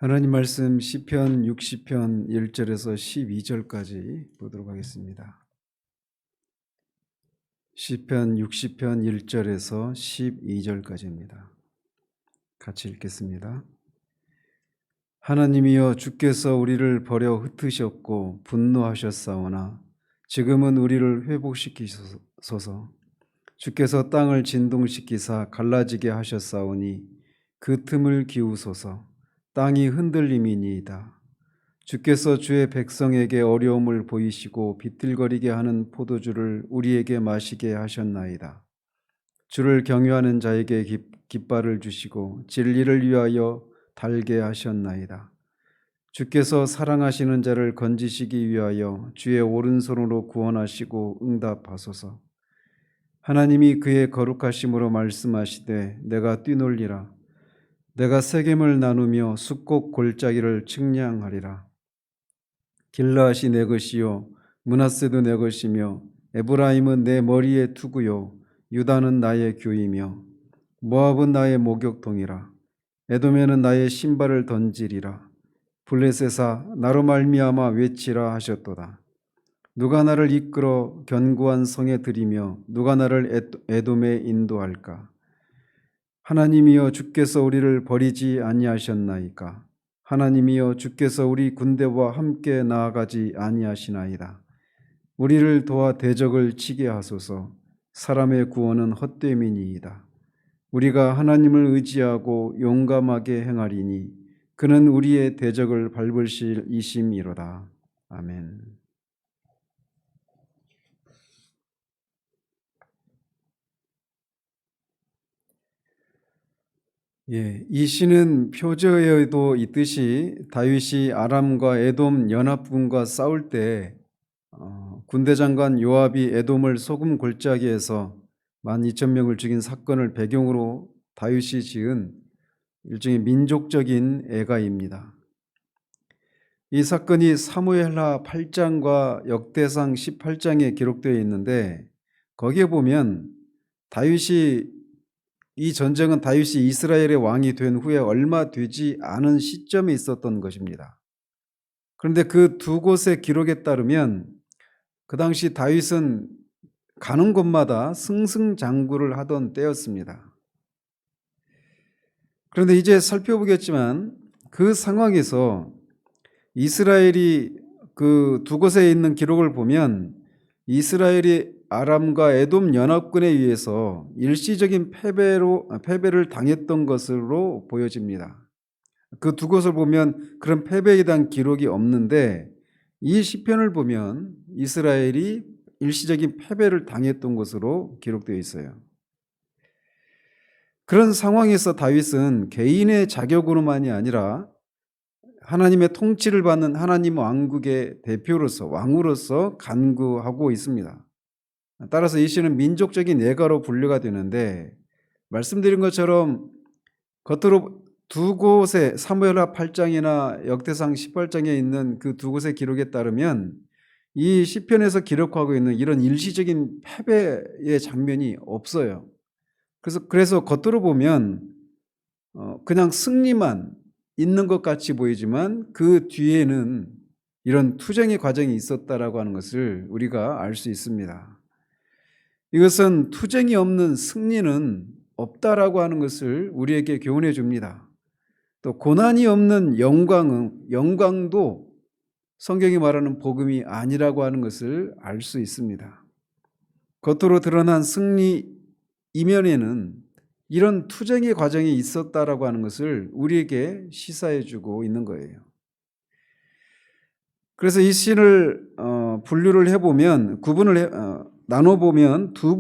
하나님 말씀 시편 60편 1절에서 12절까지 보도록 하겠습니다. 시편 60편 1절에서 12절까지입니다. 같이 읽겠습니다. 하나님이여, 주께서 우리를 버려 흩으셨고 분노하셨사오나 지금은 우리를 회복시키소서. 주께서 땅을 진동시키사 갈라지게 하셨사오니 그 틈을 기우소서. 땅이 흔들림이니이다. 주께서 주의 백성에게 어려움을 보이시고 비틀거리게 하는 포도주를 우리에게 마시게 하셨나이다. 주를 경유하는 자에게 깃발을 주시고 진리를 위하여 달게 하셨나이다. 주께서 사랑하시는 자를 건지시기 위하여 주의 오른손으로 구원하시고 응답하소서. 하나님이 그의 거룩하심으로 말씀하시되 내가 뛰놀리라. 내가 세겜을 나누며 숫곡 골짜기를 측량하리라. 길르앗이 내 것이요 므낫세도 내 것이며 에브라임은 내 머리의 투구요 유다는 나의 교이며 모압은 나의 목욕통이라. 에돔에는 나의 신발을 던지리라. 블레셋아, 나로 말미암아 외치라 하셨도다. 누가 나를 이끌어 견고한 성에 들이며 누가 나를 에돔에 인도할까? 하나님이여, 주께서 우리를 버리지 아니하셨나이까? 하나님이여, 주께서 우리 군대와 함께 나아가지 아니하시나이다. 우리를 도와 대적을 치게 하소서. 사람의 구원은 헛됨이니이다. 우리가 하나님을 의지하고 용감하게 행하리니 그는 우리의 대적을 밟으실 이심이로다. 아멘. 이 시는 표저에도 있듯이 다윗이 아람과 에돔 연합군과 싸울 때 군대 장관 요압이 에돔을 소금 골짜기에서 12,000명을 죽인 사건을 배경으로 다윗이 지은 일종의 민족적인 애가입니다. 이 사건이 사무엘하 8장과 역대상 18장에 기록되어 있는데, 거기에 보면 이 전쟁은 다윗이 이스라엘의 왕이 된 후에 얼마 되지 않은 시점에 있었던 것입니다. 그런데 그 두 곳의 기록에 따르면 그 당시 다윗은 가는 곳마다 승승장구를 하던 때였습니다. 그런데 이제 살펴보겠지만 그 상황에서 이스라엘이 그 두 곳에 있는 기록을 보면 이스라엘이 아람과 에돔 연합군에 의해서 일시적인 패배를 당했던 것으로 보여집니다. 그 두 곳을 보면 그런 패배에 대한 기록이 없는데, 이 시편을 보면 이스라엘이 일시적인 패배를 당했던 것으로 기록되어 있어요. 그런 상황에서 다윗은 개인의 자격으로만이 아니라 하나님의 통치를 받는 하나님 왕국의 대표로서, 왕으로서 간구하고 있습니다. 따라서 이 시는 민족적인 예가로 분류가 되는데, 말씀드린 것처럼 겉으로 두 곳의 사무엘하 8장이나 역대상 18장에 있는 그 두 곳의 기록에 따르면 이 시편에서 기록하고 있는 이런 일시적인 패배의 장면이 없어요. 그래서 겉으로 보면 그냥 승리만 있는 것 같이 보이지만 그 뒤에는 이런 투쟁의 과정이 있었다라고 하는 것을 우리가 알 수 있습니다. 이것은 투쟁이 없는 승리는 없다라고 하는 것을 우리에게 교훈해 줍니다. 또 고난이 없는 영광도 성경이 말하는 복음이 아니라고 하는 것을 알 수 있습니다. 겉으로 드러난 승리 이면에는 이런 투쟁의 과정이 있었다라고 하는 것을 우리에게 시사해 주고 있는 거예요. 그래서 이 시를 분류를 해보면, 나눠보면 두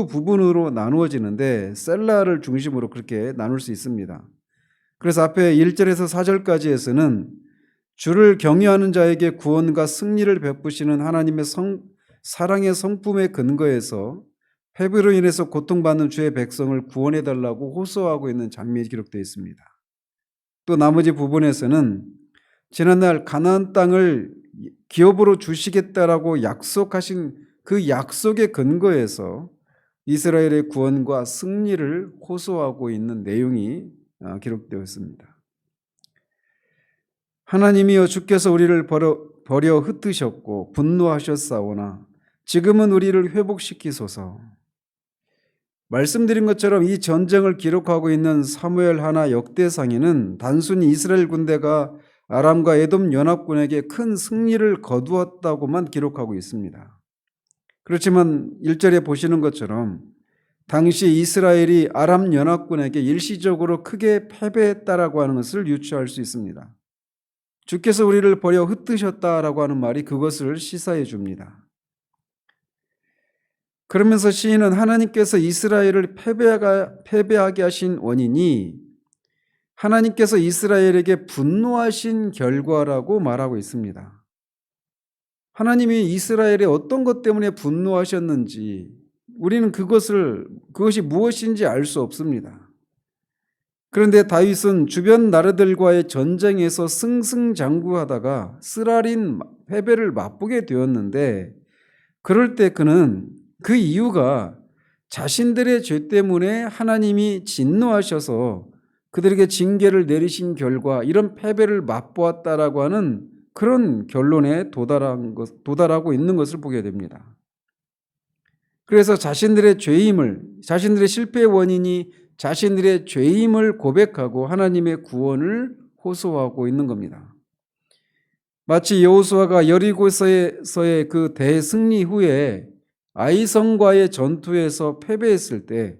부분으로 나누어지는데, 셀라를 중심으로 그렇게 나눌 수 있습니다. 그래서 앞에 1절에서 4절까지에서는 주를 경외하는 자에게 구원과 승리를 베푸시는 하나님의 사랑의 성품에 근거해서 패배로 인해서 고통받는 주의 백성을 구원해달라고 호소하고 있는 장면이 기록되어 있습니다. 또 나머지 부분에서는 지난날 가나안 땅을 기업으로 주시겠다라고 약속하신 그 약속에 근거해서 이스라엘의 구원과 승리를 호소하고 있는 내용이 기록되어 있습니다. 하나님이여 주께서 우리를 버려 흩으셨고 분노하셨사오나 지금은 우리를 회복시키소서. 말씀드린 것처럼 이 전쟁을 기록하고 있는 사무엘 하나 역대상에는 단순히 이스라엘 군대가 아람과 에돔 연합군에게 큰 승리를 거두었다고만 기록하고 있습니다. 그렇지만 1절에 보시는 것처럼 당시 이스라엘이 아람 연합군에게 일시적으로 크게 패배했다라고 하는 것을 유추할 수 있습니다. 주께서 우리를 버려 흩으셨다라고 하는 말이 그것을 시사해 줍니다. 그러면서 시인은 하나님께서 이스라엘을 패배하게 하신 원인이 하나님께서 이스라엘에게 분노하신 결과라고 말하고 있습니다. 하나님이 이스라엘의 어떤 것 때문에 분노하셨는지 우리는 그것이 무엇인지 알 수 없습니다. 그런데 다윗은 주변 나라들과의 전쟁에서 승승장구하다가 쓰라린 패배를 맛보게 되었는데 그럴 때 그는 그 이유가 자신들의 죄 때문에 하나님이 진노하셔서 그들에게 징계를 내리신 결과 이런 패배를 맛보았다라고 하는 그런 결론에 도달하고 있는 것을 보게 됩니다. 그래서 자신들의 실패의 원인이 자신들의 죄임을 고백하고 하나님의 구원을 호소하고 있는 겁니다. 마치 여호수아가 여리고에서의 그 대승리 후에 아이성과의 전투에서 패배했을 때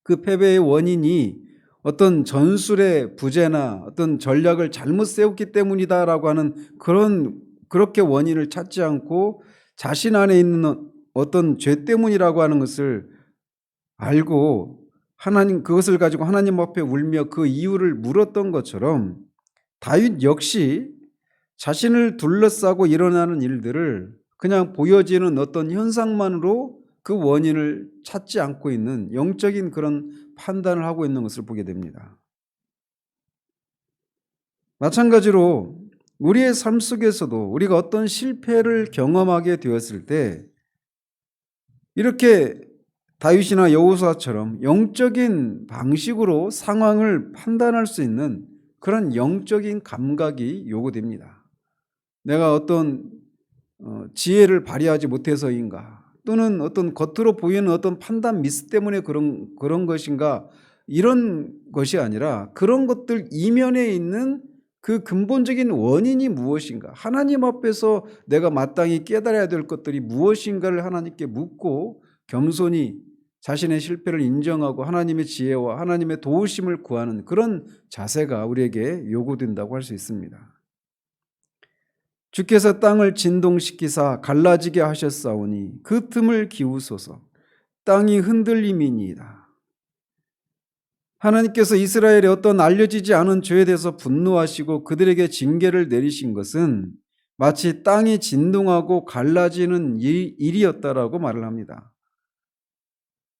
그 패배의 원인이 어떤 전술의 부재나 어떤 전략을 잘못 세웠기 때문이다라고 하는 그렇게 원인을 찾지 않고 자신 안에 있는 어떤 죄 때문이라고 하는 것을 알고 그것을 가지고 하나님 앞에 울며 그 이유를 물었던 것처럼 다윗 역시 자신을 둘러싸고 일어나는 일들을 그냥 보여지는 어떤 현상만으로 그 원인을 찾지 않고 있는 영적인 그런 판단을 하고 있는 것을 보게 됩니다. 마찬가지로 우리의 삶 속에서도 우리가 어떤 실패를 경험하게 되었을 때 이렇게 다윗이나 여호수아처럼 영적인 방식으로 상황을 판단할 수 있는 그런 영적인 감각이 요구됩니다. 내가 어떤 지혜를 발휘하지 못해서인가, 또는 어떤 겉으로 보이는 어떤 판단 미스 때문에 그런 것인가, 이런 것이 아니라 그런 것들 이면에 있는 그 근본적인 원인이 무엇인가, 하나님 앞에서 내가 마땅히 깨달아야 될 것들이 무엇인가를 하나님께 묻고 겸손히 자신의 실패를 인정하고 하나님의 지혜와 하나님의 도우심을 구하는 그런 자세가 우리에게 요구된다고 할 수 있습니다. 주께서 땅을 진동시키사 갈라지게 하셨사오니 그 틈을 기우소서. 땅이 흔들림이니이다. 하나님께서 이스라엘의 어떤 알려지지 않은 죄에 대해서 분노하시고 그들에게 징계를 내리신 것은 마치 땅이 진동하고 갈라지는 일이었다라고 말을 합니다.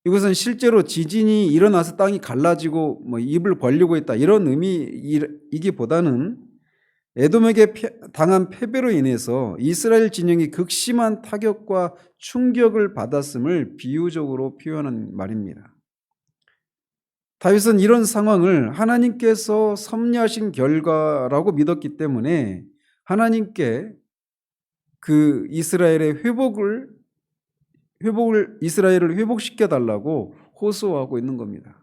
이것은 실제로 지진이 일어나서 땅이 갈라지고 입을 벌리고 있다, 이런 의미이기보다는 에돔에게 당한 패배로 인해서 이스라엘 진영이 극심한 타격과 충격을 받았음을 비유적으로 표현한 말입니다. 다윗은 이런 상황을 하나님께서 섭리하신 결과라고 믿었기 때문에 하나님께 그 이스라엘의 이스라엘을 회복시켜 달라고 호소하고 있는 겁니다.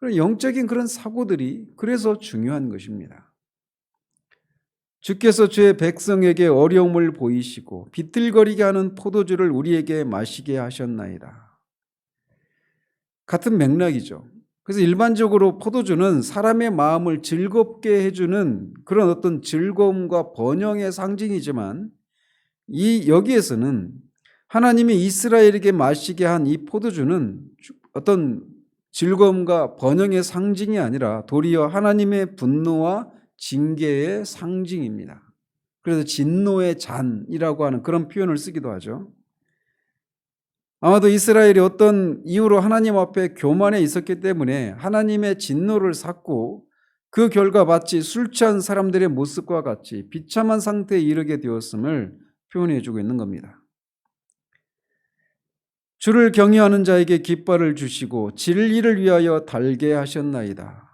영적인 그런 사고들이 그래서 중요한 것입니다. 주께서 주의 백성에게 어려움을 보이시고 비틀거리게 하는 포도주를 우리에게 마시게 하셨나이다. 같은 맥락이죠. 그래서 일반적으로 포도주는 사람의 마음을 즐겁게 해주는 그런 어떤 즐거움과 번영의 상징이지만 여기에서는 하나님이 이스라엘에게 마시게 한 이 포도주는 어떤 즐거움과 번영의 상징이 아니라 도리어 하나님의 분노와 징계의 상징입니다. 그래서 진노의 잔이라고 하는 그런 표현을 쓰기도 하죠. 아마도 이스라엘이 어떤 이유로 하나님 앞에 교만해 있었기 때문에 하나님의 진노를 샀고 그 결과 마치 술 취한 사람들의 모습과 같이 비참한 상태에 이르게 되었음을 표현해 주고 있는 겁니다. 주를 경외하는 자에게 깃발을 주시고 진리를 위하여 달게 하셨나이다.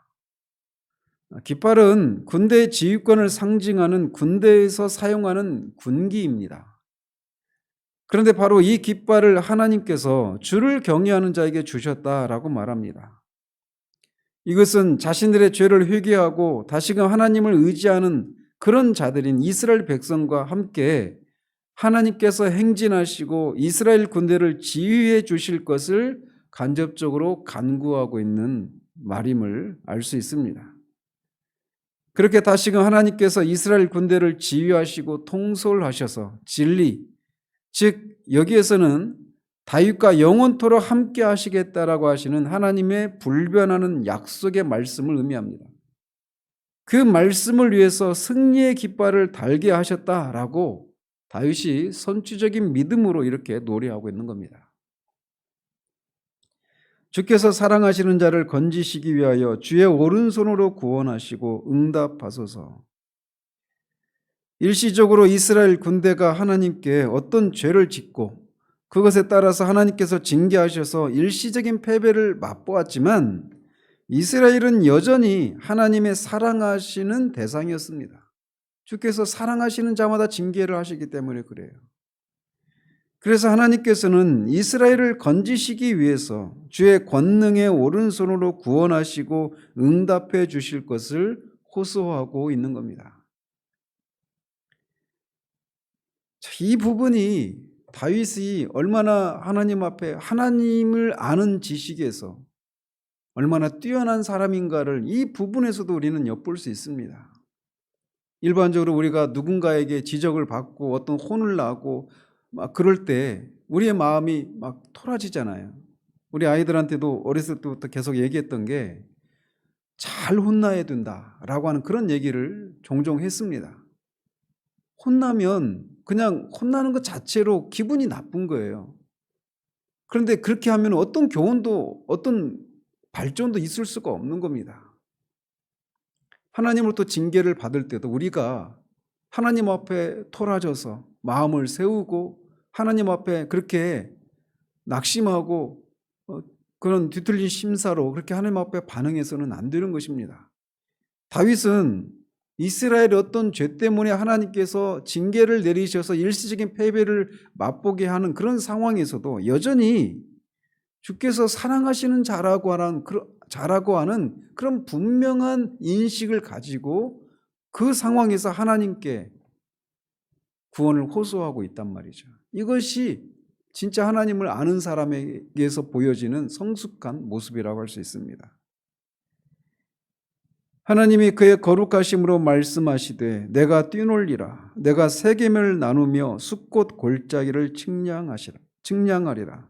깃발은 군대의 지휘권을 상징하는 군대에서 사용하는 군기입니다. 그런데 바로 이 깃발을 하나님께서 주를 경외하는 자에게 주셨다라고 말합니다. 이것은 자신들의 죄를 회개하고 다시금 하나님을 의지하는 그런 자들인 이스라엘 백성과 함께 하나님께서 행진하시고 이스라엘 군대를 지휘해 주실 것을 간접적으로 간구하고 있는 말임을 알 수 있습니다. 그렇게 다시금 하나님께서 이스라엘 군대를 지휘하시고 통솔하셔서 진리, 즉 여기에서는 다윗과 영원토록 함께 하시겠다라고 하시는 하나님의 불변하는 약속의 말씀을 의미합니다. 그 말씀을 위해서 승리의 깃발을 달게 하셨다라고 다윗이 선취적인 믿음으로 이렇게 노래하고 있는 겁니다. 주께서 사랑하시는 자를 건지시기 위하여 주의 오른손으로 구원하시고 응답하소서. 일시적으로 이스라엘 군대가 하나님께 어떤 죄를 짓고 그것에 따라서 하나님께서 징계하셔서 일시적인 패배를 맛보았지만 이스라엘은 여전히 하나님의 사랑하시는 대상이었습니다. 주께서 사랑하시는 자마다 징계를 하시기 때문에 그래요. 그래서 하나님께서는 이스라엘을 건지시기 위해서 주의 권능의 오른손으로 구원하시고 응답해 주실 것을 호소하고 있는 겁니다. 이 부분이 다윗이 얼마나 하나님 앞에 하나님을 아는 지식에서 얼마나 뛰어난 사람인가를 이 부분에서도 우리는 엿볼 수 있습니다. 일반적으로 우리가 누군가에게 지적을 받고 어떤 혼을 나고 막 그럴 때 우리의 마음이 막 토라지잖아요. 우리 아이들한테도 어렸을 때부터 계속 얘기했던 게 잘 혼나야 된다라고 하는 그런 얘기를 종종 했습니다. 혼나면 그냥 혼나는 것 자체로 기분이 나쁜 거예요. 그런데 그렇게 하면 어떤 교훈도 어떤 발전도 있을 수가 없는 겁니다. 하나님으로부터 징계를 받을 때도 우리가 하나님 앞에 토라져서 마음을 세우고 하나님 앞에 그렇게 낙심하고 그런 뒤틀린 심사로 그렇게 하나님 앞에 반응해서는 안 되는 것입니다. 다윗은 이스라엘의 어떤 죄 때문에 하나님께서 징계를 내리셔서 일시적인 패배를 맛보게 하는 그런 상황에서도 여전히 주께서 사랑하시는 자라고 하는 그런 분명한 인식을 가지고 그 상황에서 하나님께 구원을 호소하고 있단 말이죠. 이것이 진짜 하나님을 아는 사람에게서 보여지는 성숙한 모습이라고 할 수 있습니다. 하나님이 그의 거룩하심으로 말씀하시되 내가 뛰놀리라 내가 세겜을 나누며 숫꽃 골짜기를 측량하리라.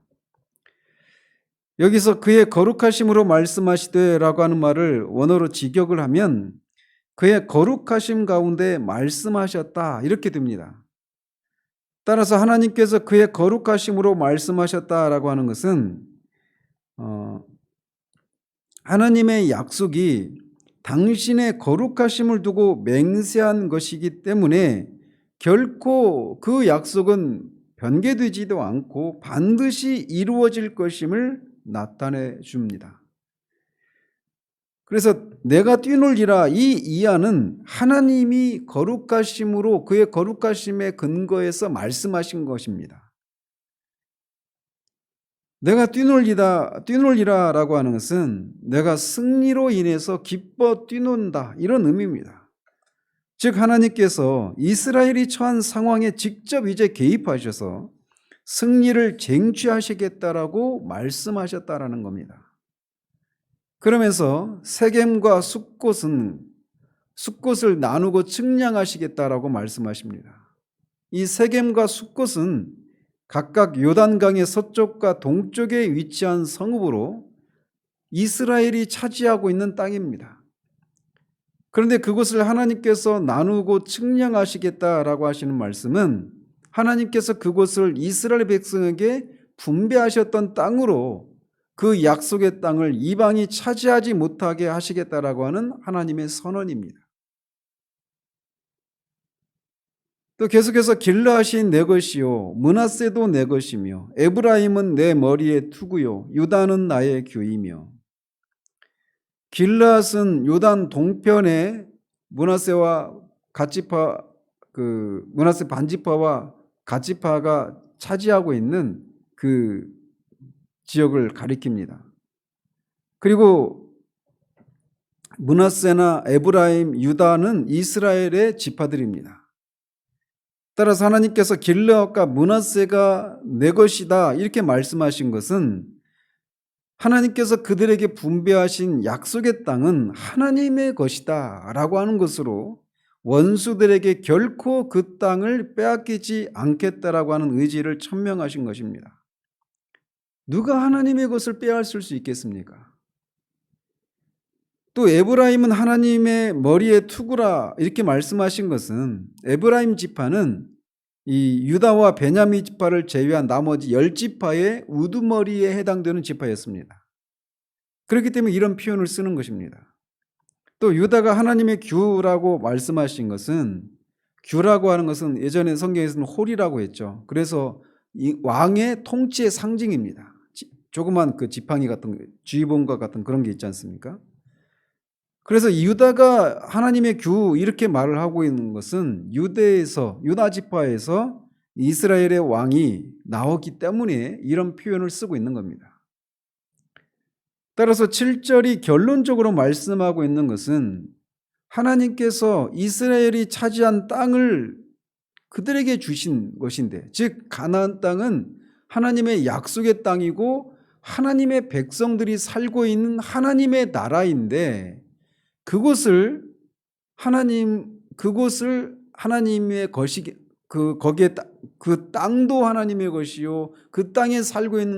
여기서 그의 거룩하심으로 말씀하시되라고 하는 말을 원어로 직역을 하면 그의 거룩하심 가운데 말씀하셨다 이렇게 됩니다. 따라서 하나님께서 그의 거룩하심으로 말씀하셨다라고 하는 것은 하나님의 약속이 당신의 거룩하심을 두고 맹세한 것이기 때문에 결코 그 약속은 변개되지도 않고 반드시 이루어질 것임을 나타내 줍니다. 그래서 내가 뛰놀리라 이 이하는 하나님이 거룩하심으로 그의 거룩하심의 근거에서 말씀하신 것입니다. 내가 뛰놀리라라고 하는 것은 내가 승리로 인해서 기뻐 뛰논다 이런 의미입니다. 즉 하나님께서 이스라엘이 처한 상황에 직접 이제 개입하셔서 승리를 쟁취하시겠다라고 말씀하셨다라는 겁니다. 그러면서 세겜과 숫꽃을 나누고 측량하시겠다라고 말씀하십니다. 이 세겜과 숫꽃은 각각 요단강의 서쪽과 동쪽에 위치한 성읍으로 이스라엘이 차지하고 있는 땅입니다. 그런데 그것을 하나님께서 나누고 측량하시겠다라고 하시는 말씀은 하나님께서 그곳을 이스라엘 백성에게 분배하셨던 땅으로 그 약속의 땅을 이방이 차지하지 못하게 하시겠다라고 하는 하나님의 선언입니다. 또 계속해서 길르앗이 내 것이요 므낫세도 내 것이며 에브라임은 내 머리의 투구요 유다는 나의 규이며 길르앗은 요단 동편에 므낫세와 갓지파 므낫세 반지파와 갓지파가 차지하고 있는 그 지역을 가리킵니다. 그리고 므낫세나 에브라임, 유다는 이스라엘의 지파들입니다. 따라서 하나님께서 길르앗과 므낫세가 내 것이다 이렇게 말씀하신 것은 하나님께서 그들에게 분배하신 약속의 땅은 하나님의 것이다 라고 하는 것으로 원수들에게 결코 그 땅을 빼앗기지 않겠다라고 하는 의지를 천명하신 것입니다. 누가 하나님의 것을 빼앗을 수 있겠습니까? 또 에브라임은 하나님의 머리의 투구라 이렇게 말씀하신 것은 에브라임 지파는 이 유다와 베냐민 지파를 제외한 나머지 10지파의 우두머리에 해당되는 지파였습니다. 그렇기 때문에 이런 표현을 쓰는 것입니다. 또 유다가 하나님의 규라고 말씀하신 것은, 규라고 하는 것은 예전에 성경에서는 홀이라고 했죠. 그래서 이 왕의 통치의 상징입니다. 조그만 그 지팡이 같은 쥐봉과 같은 그런 게 있지 않습니까? 그래서 유다가 하나님의 규 이렇게 말을 하고 있는 것은 유다 지파에서 이스라엘의 왕이 나오기 때문에 이런 표현을 쓰고 있는 겁니다. 따라서 7절이 결론적으로 말씀하고 있는 것은 하나님께서 이스라엘이 차지한 땅을 그들에게 주신 것인데, 즉 가나안 땅은 하나님의 약속의 땅이고 하나님의 백성들이 살고 있는 하나님의 나라인데, 그곳을 하나님의 것이, 거기에 그 땅도 하나님의 것이요 그 땅에 살고 있는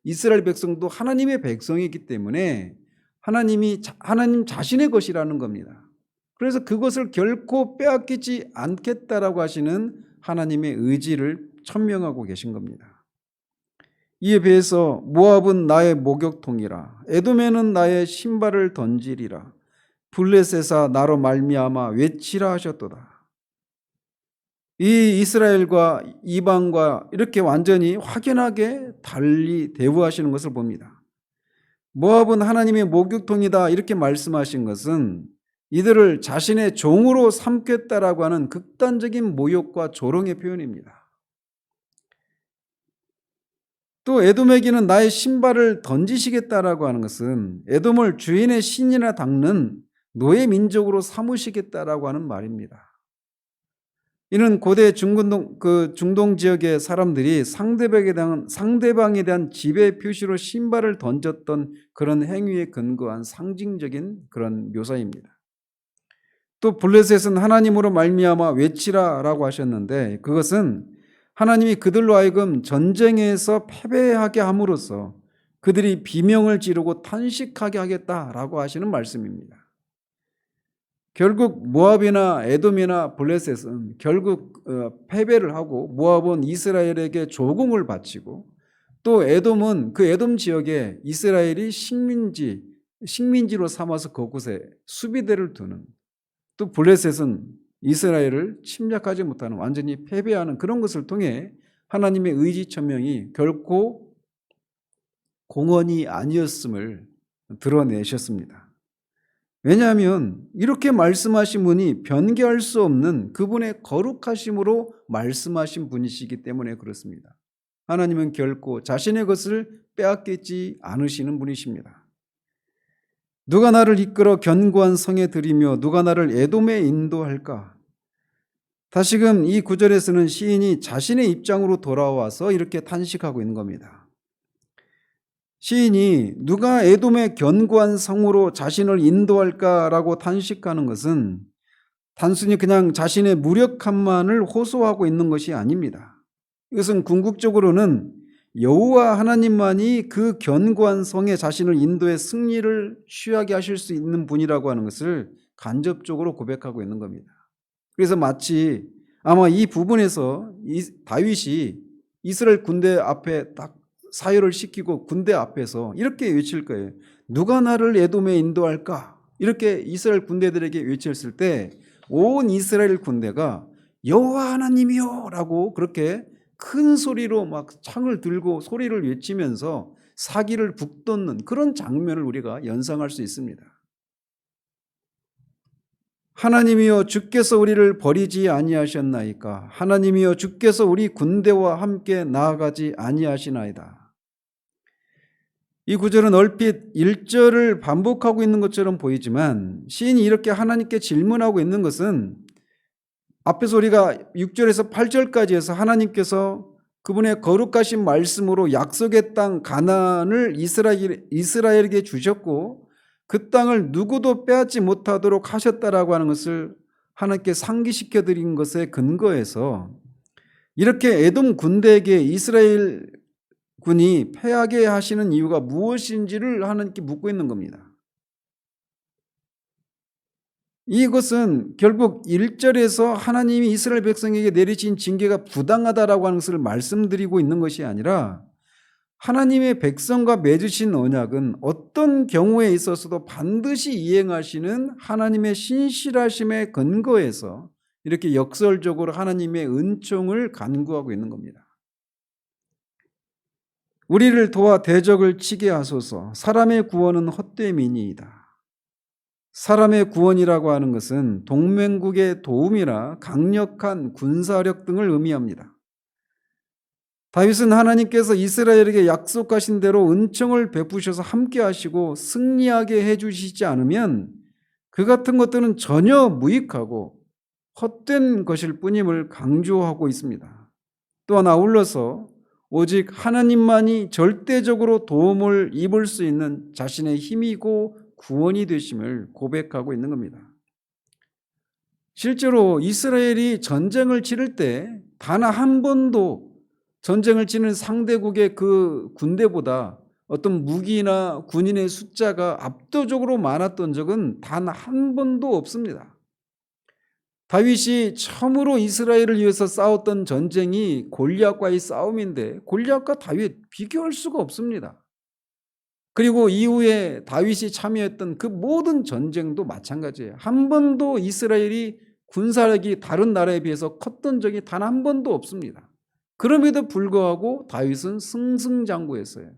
이스라엘 백성도 하나님의 백성이기 때문에 하나님 자신의 것이라는 겁니다. 그래서 그것을 결코 빼앗기지 않겠다라고 하시는 하나님의 의지를 천명하고 계신 겁니다. 이에 비해서 모압은 나의 목욕통이라, 에돔에는 나의 신발을 던지리라, 블레셋아 나로 말미암아 외치라 하셨도다. 이 이스라엘과 이방과 이렇게 완전히 확연하게 달리 대우하시는 것을 봅니다. 모압은 하나님의 목욕통이다 이렇게 말씀하신 것은 이들을 자신의 종으로 삼겠다라고 하는 극단적인 모욕과 조롱의 표현입니다. 또 에돔에게는 나의 신발을 던지시겠다라고 하는 것은 에돔을 주인의 신이나 닦는 노예 민족으로 삼으시겠다라고 하는 말입니다. 이는 고대 중동 지역의 사람들이 상대방에 대한 지배 표시로 신발을 던졌던 그런 행위에 근거한 상징적인 그런 묘사입니다. 또 블레셋은 하나님으로 말미암아 외치라라고 하셨는데, 그것은 하나님이 그들로 하여금 전쟁에서 패배하게 함으로써 그들이 비명을 지르고 탄식하게 하겠다라고 하시는 말씀입니다. 결국 모압이나 에돔이나 블레셋은 결국 패배를 하고, 모압은 이스라엘에게 조공을 바치고, 또 에돔은 그 에돔 지역에 이스라엘이 식민지로 삼아서 그곳에 수비대를 두는, 또 블레셋은 이스라엘을 침략하지 못하는 완전히 패배하는 그런 것을 통해 하나님의 의지천명이 결코 공언이 아니었음을 드러내셨습니다. 왜냐하면 이렇게 말씀하신 분이 변개할 수 없는 그분의 거룩하심으로 말씀하신 분이시기 때문에 그렇습니다. 하나님은 결코 자신의 것을 빼앗기지 않으시는 분이십니다. 누가 나를 이끌어 견고한 성에 들이며 누가 나를 에돔에 인도할까? 다시금 이 구절에서는 시인이 자신의 입장으로 돌아와서 이렇게 탄식하고 있는 겁니다. 시인이 누가 에돔의 견고한 성으로 자신을 인도할까라고 탄식하는 것은 단순히 그냥 자신의 무력함만을 호소하고 있는 것이 아닙니다. 이것은 궁극적으로는 여호와 하나님만이 그 견고한 성에 자신을 인도해 승리를 취하게 하실 수 있는 분이라고 하는 것을 간접적으로 고백하고 있는 겁니다. 그래서 마치 아마 이 부분에서 다윗이 이스라엘 군대 앞에 딱 사열을 시키고 군대 앞에서 이렇게 외칠 거예요. 누가 나를 에돔에 인도할까? 이렇게 이스라엘 군대들에게 외쳤을 때 온 이스라엘 군대가 여호와 하나님이요 라고 그렇게 큰 소리로 막 창을 들고 소리를 외치면서 사기를 북돋는 그런 장면을 우리가 연상할 수 있습니다. 하나님이여 주께서 우리를 버리지 아니하셨나이까. 하나님이여 주께서 우리 군대와 함께 나아가지 아니하시나이다. 이 구절은 얼핏 1절을 반복하고 있는 것처럼 보이지만 시인이 이렇게 하나님께 질문하고 있는 것은 앞에서 우리가 6절에서 8절까지 해서 하나님께서 그분의 거룩하신 말씀으로 약속의 땅 가나안을 이스라엘에게 주셨고 그 땅을 누구도 빼앗지 못하도록 하셨다라고 하는 것을 하나님께 상기시켜 드린 것에 근거해서 이렇게 에돔 군대에게 이스라엘 군이 패하게 하시는 이유가 무엇인지를 하나님께 묻고 있는 겁니다. 이것은 결국 1절에서 하나님이 이스라엘 백성에게 내리신 징계가 부당하다라고 하는 것을 말씀드리고 있는 것이 아니라 하나님의 백성과 맺으신 언약은 어떤 경우에 있어서도 반드시 이행하시는 하나님의 신실하심에 근거해서 이렇게 역설적으로 하나님의 은총을 간구하고 있는 겁니다. 우리를 도와 대적을 치게 하소서. 사람의 구원은 헛됨이니이다. 사람의 구원이라고 하는 것은 동맹국의 도움이나 강력한 군사력 등을 의미합니다. 다윗은 하나님께서 이스라엘에게 약속하신 대로 은총을 베푸셔서 함께 하시고 승리하게 해주시지 않으면 그 같은 것들은 전혀 무익하고 헛된 것일 뿐임을 강조하고 있습니다. 또한 아울러서 오직 하나님만이 절대적으로 도움을 입을 수 있는 자신의 힘이고 구원이 되심을 고백하고 있는 겁니다. 실제로 이스라엘이 전쟁을 치를 때 단 한 번도 전쟁을 치는 상대국의 그 군대보다 어떤 무기나 군인의 숫자가 압도적으로 많았던 적은 단 한 번도 없습니다. 다윗이 처음으로 이스라엘을 위해서 싸웠던 전쟁이 골리앗과의 싸움인데 골리앗과 다윗 비교할 수가 없습니다. 그리고 이후에 다윗이 참여했던 그 모든 전쟁도 마찬가지예요. 한 번도 이스라엘이 군사력이 다른 나라에 비해서 컸던 적이 단 한 번도 없습니다. 그럼에도 불구하고 다윗은 승승장구했어요.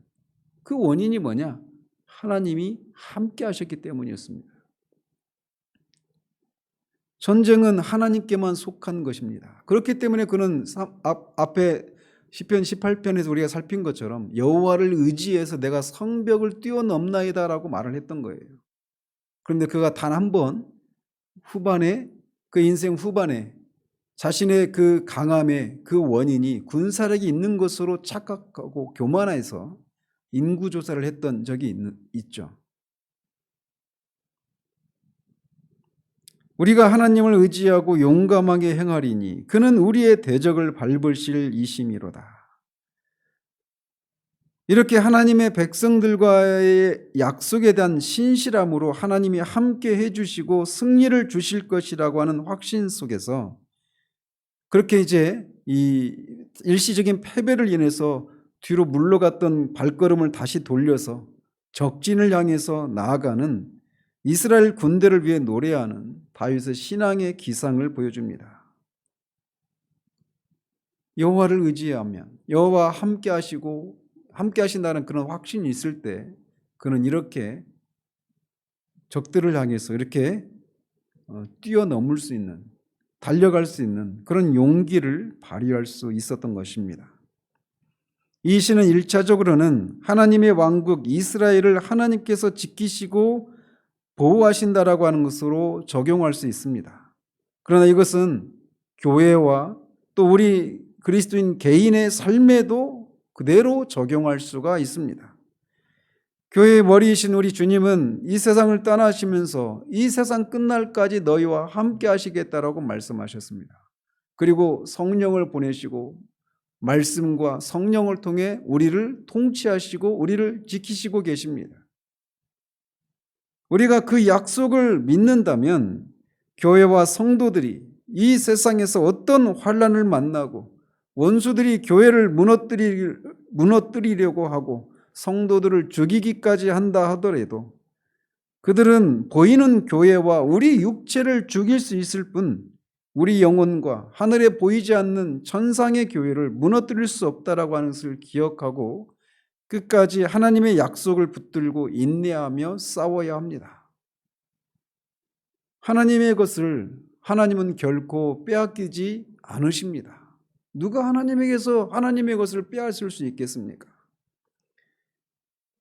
그 원인이 뭐냐? 하나님이 함께 하셨기 때문이었습니다. 전쟁은 하나님께만 속한 것입니다. 그렇기 때문에 그는 앞에 시편 18편에서 우리가 살핀 것처럼 여호와를 의지해서 내가 성벽을 뛰어넘나이다라고 말을 했던 거예요. 그런데 그가 단 한 번 후반에 그 인생 후반에 자신의 그 강함의 그 원인이 군사력이 있는 것으로 착각하고 교만해서 인구조사를 했던 적이 있죠. 우리가 하나님을 의지하고 용감하게 행하리니 그는 우리의 대적을 밟으실 이심이로다. 이렇게 하나님의 백성들과의 약속에 대한 신실함으로 하나님이 함께 해주시고 승리를 주실 것이라고 하는 확신 속에서 그렇게 이제 이 일시적인 패배를 인해서 뒤로 물러갔던 발걸음을 다시 돌려서 적진을 향해서 나아가는 이스라엘 군대를 위해 노래하는 다윗의 신앙의 기상을 보여줍니다. 여호와를 의지하면 여호와 함께 하시고 함께 하신다는 그런 확신이 있을 때 그는 이렇게 적들을 향해서 이렇게 뛰어넘을 수 있는 달려갈 수 있는 그런 용기를 발휘할 수 있었던 것입니다. 이 시는 1차적으로는 하나님의 왕국 이스라엘을 하나님께서 지키시고 보호하신다라고 하는 것으로 적용할 수 있습니다. 그러나 이것은 교회와 또 우리 그리스도인 개인의 삶에도 그대로 적용할 수가 있습니다. 교회의 머리이신 우리 주님은 이 세상을 떠나시면서 이 세상 끝날까지 너희와 함께 하시겠다라고 말씀하셨습니다. 그리고 성령을 보내시고 말씀과 성령을 통해 우리를 통치하시고 우리를 지키시고 계십니다. 우리가 그 약속을 믿는다면 교회와 성도들이 이 세상에서 어떤 환난을 만나고 원수들이 교회를 무너뜨리려고 하고 성도들을 죽이기까지 한다 하더라도 그들은 보이는 교회와 우리 육체를 죽일 수 있을 뿐 우리 영혼과 하늘에 보이지 않는 천상의 교회를 무너뜨릴 수 없다라고 하는 것을 기억하고 끝까지 하나님의 약속을 붙들고 인내하며 싸워야 합니다. 하나님의 것을 하나님은 결코 빼앗기지 않으십니다. 누가 하나님에게서 하나님의 것을 빼앗을 수 있겠습니까?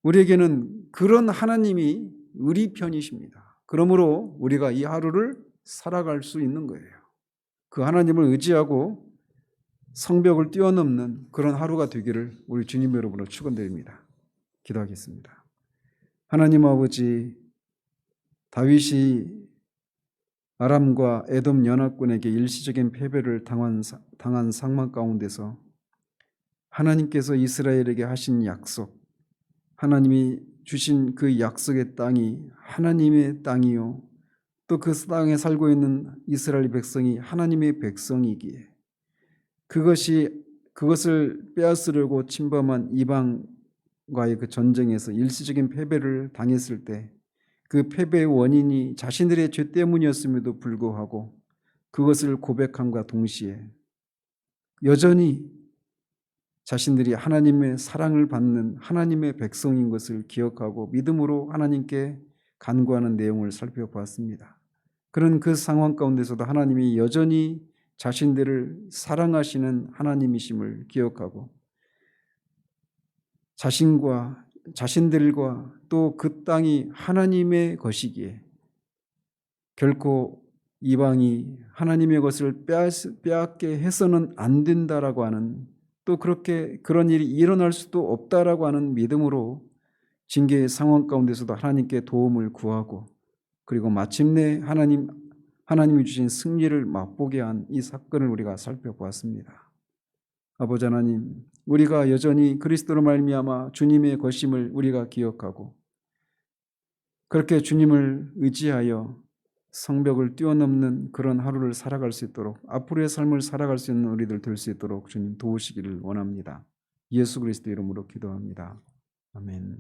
우리에게는 그런 하나님이 우리 편이십니다. 그러므로 우리가 이 하루를 살아갈 수 있는 거예요. 그 하나님을 의지하고 성벽을 뛰어넘는 그런 하루가 되기를 우리 주님 여러분으로 축원드립니다. 기도하겠습니다. 하나님 아버지, 다윗이 아람과 에돔 연합군에게 일시적인 패배를 당한 상황 가운데서 하나님께서 이스라엘에게 하신 약속, 하나님이 주신 그 약속의 땅이 하나님의 땅이요, 또 그 땅에 살고 있는 이스라엘 백성이 하나님의 백성이기에 그것을 빼앗으려고 침범한 이방과의 그 전쟁에서 일시적인 패배를 당했을 때 그 패배의 원인이 자신들의 죄 때문이었음에도 불구하고 그것을 고백함과 동시에 여전히 자신들이 하나님의 사랑을 받는 하나님의 백성인 것을 기억하고 믿음으로 하나님께 간구하는 내용을 살펴보았습니다. 그런 그 상황 가운데서도 하나님이 여전히 자신들을 사랑하시는 하나님이심을 기억하고 자신들과 또 그 땅이 하나님의 것이기에 결코 이방이 하나님의 것을 빼앗게 해서는 안 된다라고 하는, 또 그런 일이 일어날 수도 없다라고 하는 믿음으로 징계의 상황 가운데서도 하나님께 도움을 구하고 그리고 마침내 하나님이 주신 승리를 맛보게 한 이 사건을 우리가 살펴보았습니다. 아버지 하나님, 우리가 여전히 그리스도로 말미암아 주님의 것임을 우리가 기억하고 그렇게 주님을 의지하여 성벽을 뛰어넘는 그런 하루를 살아갈 수 있도록, 앞으로의 삶을 살아갈 수 있는 우리들 될 수 있도록 주님 도우시기를 원합니다. 예수 그리스도 이름으로 기도합니다. 아멘.